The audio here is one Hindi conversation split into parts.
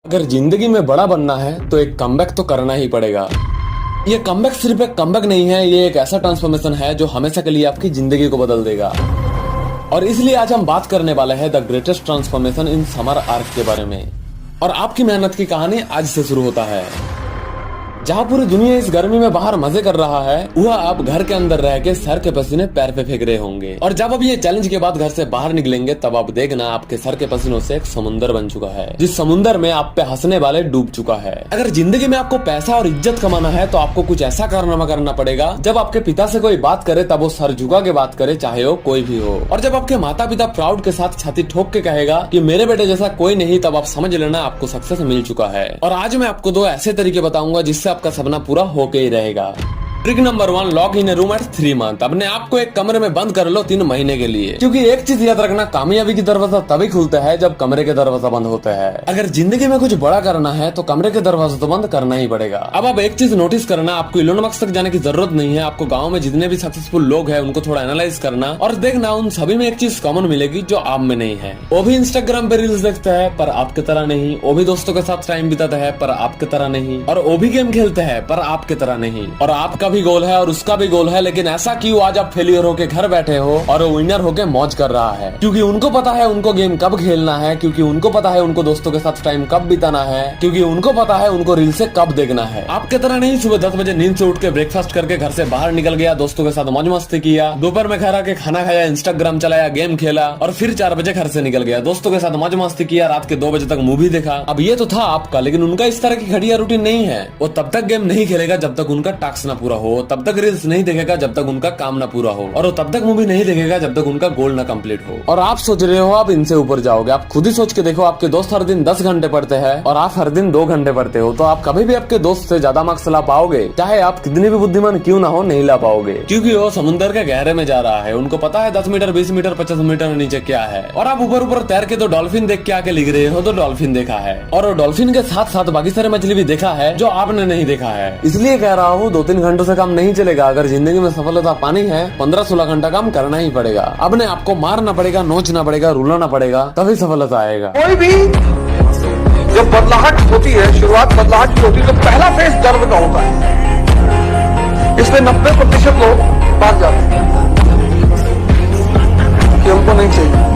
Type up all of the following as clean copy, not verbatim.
अगर जिंदगी में बड़ा बनना है तो एक कमबैक तो करना ही पड़ेगा। ये कमबैक सिर्फ एक कमबैक नहीं है, ये एक ऐसा ट्रांसफॉर्मेशन है जो हमेशा के लिए आपकी जिंदगी को बदल देगा। और इसलिए आज हम बात करने वाले हैं the greatest transformation in summer arc के बारे में। और आपकी मेहनत की कहानी आज से शुरू होता है। जहाँ पूरी दुनिया इस गर्मी में बाहर मजे कर रहा है, वह आप घर के अंदर रह के सर के पसीने पैर पे फेंक रहे होंगे। और जब अब ये चैलेंज के बाद घर से बाहर निकलेंगे, तब आप देखना आपके सर के पसीनों से एक समुंदर बन चुका है, जिस समुंदर में आप पे हंसने वाले डूब चुका है। अगर जिंदगी में आपको पैसा और इज्जत कमाना है तो आपको कुछ ऐसा कारनामा करना पड़ेगा, जब आपके पिता से कोई बात करे तब वो सर झुका के बात करे, चाहे वो कोई भी हो। और जब आपके माता पिता प्राउड के साथ छाती ठोक के कहेगा कि मेरे बेटे जैसा कोई नहीं, तब आप समझ लेना आपको सक्सेस मिल चुका है। और आज मैं आपको दो ऐसे तरीके बताऊंगा जिससे आपका सपना पूरा होके ही रहेगा। Trick number 1, lock in room at 3 month. अपने आप को एक कमरे में बंद कर लो 3 महीने के लिए, क्योंकि एक चीज याद रखना, कामयाबी की दरवाजा तभी खुलता है जब कमरे के दरवाजा बंद होता है। अगर जिंदगी में कुछ बड़ा करना है तो कमरे के दरवाजा तो बंद करना ही पड़ेगा। अब आप एक चीज नोटिस करना, आपको इलोन मस्क तक जाने की जरूरत नहीं है। आपको गाँव में जितने भी सक्सेसफुल लोग हैं उनको थोड़ा एनालाइज करना और देखना, उन सभी में एक चीज कॉमन मिलेगी जो आप में नहीं है। वो भी इंस्टाग्राम पे रील्स देखता है पर आपकी तरह नहीं, वो भी दोस्तों के साथ टाइम बिताता है पर आपकी तरह नहीं, और वो भी गेम खेलते हैं पर आपकी तरह नहीं। और आपका भी गोल है और उसका भी गोल है, लेकिन ऐसा क्यों आज आप फेलियर होके घर बैठे हो और वो विनर होके मौज कर रहा है? क्योंकि उनको पता है उनको गेम कब खेलना है, क्योंकि उनको पता है उनको दोस्तों के साथ टाइम कब बिताना है, क्योंकि उनको पता है उनको रील से कब देखना है। आपके तरह नहीं सुबह 10 बजे नींद से उठ के ब्रेकफास्ट करके घर से बाहर निकल गया, दोस्तों के साथ मौज मस्ती किया, दोपहर में घर आके खाना खाया, इंस्टाग्राम चलाया, गेम खेला और फिर 4 बजे घर से निकल गया, दोस्तों के साथ मौज मस्ती किया, रात के 2 बजे तक मूवी देखा। अब ये तो था आपका, लेकिन उनका इस तरह की घटिया रूटीन नहीं है। वो तब तक गेम नहीं खेलेगा जब तक उनका टास्क ना पूरा हो, तब तक रील्स नहीं देखेगा जब तक उनका काम ना पूरा हो, और वो तब तक मूवी नहीं देखेगा जब तक उनका गोल ना कंप्लीट हो। और आप सोच रहे हो आप इनसे ऊपर जाओगे, आप खुद ही सोच के देखो, आपके दोस्त हर दिन 10 घंटे पढ़ते हैं और आप हर दिन 2 घंटे पढ़ते हो, तो आप कभी भी आपके दोस्त से ज्यादा मार्क्स ला पाओगे? चाहे आप कितनी भी बुद्धिमान क्यों ना हो, नहीं ला पाओगे, क्योंकि वो समुद्र के गहरे में जा रहा है। उनको पता है 10 मीटर 20 मीटर 50 मीटर नीचे क्या है, और आप ऊपर ऊपर तैर के तो डॉल्फिन देख के आके लिख रहे हो, तो डॉल्फिन देखा है, और वो डॉल्फिन के साथ साथ बाकी सारे मछली भी देखा है जो आपने नहीं देखा है। इसलिए कह रहा हूँ 2-3 घंटों से काम नहीं चलेगा। अगर जिंदगी में सफलता पानी है 15-16 घंटा काम करना ही पड़ेगा। अपने आपको मारना पड़ेगा, नोचना पड़ेगा, रुलाना पड़ेगा, तभी सफलता आएगा। कोई भी जब बदलाहट होती है, शुरुआत बदलाहट की होती है, तो पहला फेज दर्द का होता है। इसमें 90% लोग भाग जाते हैं कि हमको नहीं चाहिए।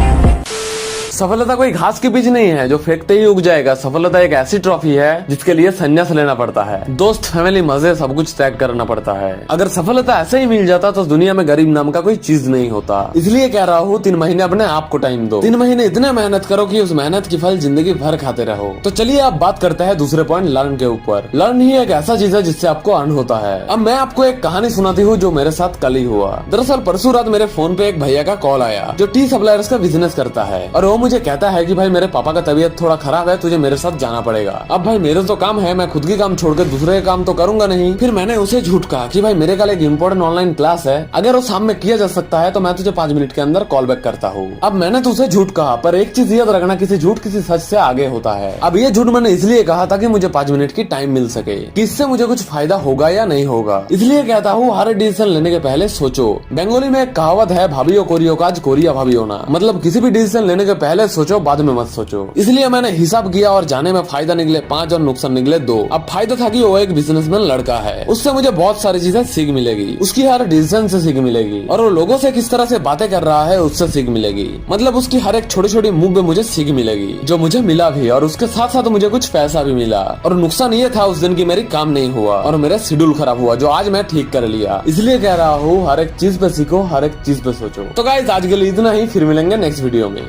सफलता कोई घास के बीज नहीं है जो फेंकते ही उग जाएगा। सफलता एक ऐसी ट्रॉफी है जिसके लिए संन्यास लेना पड़ता है, दोस्त, फैमिली, मजे, सब कुछ त्याग करना पड़ता है। अगर सफलता ऐसे ही मिल जाता तो दुनिया में गरीब नाम का कोई चीज नहीं होता। इसलिए कह रहा हूँ 3 महीने अपने आप को टाइम दो। 3 महीने इतने मेहनत करो कि उस मेहनत की फल जिंदगी भर खाते रहो। तो चलिए आप बात करते हैं दूसरे पॉइंट, लर्न के ऊपर। लर्न ही एक ऐसा चीज है जिससे आपको अर्न होता है। अब मैं आपको एक कहानी सुनाती हूँ जो मेरे साथ कल ही हुआ। दरअसल परसों रात मेरे फोन पे एक भैया का कॉल आया जो टी सप्लायर्स का बिजनेस करता है, और वो मुझे कहता है कि भाई मेरे पापा का तबीयत थोड़ा खराब है, तुझे मेरे साथ जाना पड़ेगा। अब भाई मेरे तो काम है, मैं खुद की काम छोड़कर दूसरे काम तो करूंगा नहीं। फिर मैंने उसे झूठ कहा कि भाई मेरे कल एक इम्पोर्टेंट ऑनलाइन क्लास है, अगर वो शाम में किया जा सकता है तो मैं तुझे 5 मिनट के अंदर कॉल बैक करता हूँ। अब मैंने तो उसे झूठ कहा, पर एक चीज याद रखना, किसी झूठ किसी सच से आगे होता है। अब ये झूठ मैंने इसलिए कहा ताकि मुझे 5 मिनट की टाइम मिल सके कि इससे मुझे कुछ फायदा होगा या नहीं होगा। इसलिए कहता हूँ हर डिसीजन लेने के पहले सोचो। बंगाली में एक कहावत है, भाभीओ कोरियो काज कोरिया भाभीओ ना, मतलब किसी भी डिसीजन लेने के पहले सोचो, बाद में मत सोचो। इसलिए मैंने हिसाब किया और जाने में फायदा निकले 5 और नुकसान निकले 2। अब फायदा था कि वो एक बिजनेसमैन लड़का है, उससे मुझे बहुत सारी चीजें सीख मिलेगी, उसकी हर डिसीजन से सीख मिलेगी, और वो लोगों से किस तरह से बातें कर रहा है उससे सीख मिलेगी। मतलब उसकी हर एक छोटी छोटी मूव में मुझे सीख मिलेगी, जो मुझे मिला भी, और उसके साथ साथ मुझे कुछ पैसा भी मिला। और नुकसान ये था उस दिन की मेरी काम नहीं हुआ और मेरा शेड्यूल खराब हुआ, जो आज मैं ठीक कर लिया। इसलिए कह रहा हूँ हर एक चीज पे सीखो, हर एक चीज पे सोचो। तो गाइस आज के लिए इतना ही, फिर मिलेंगे नेक्स्ट वीडियो में।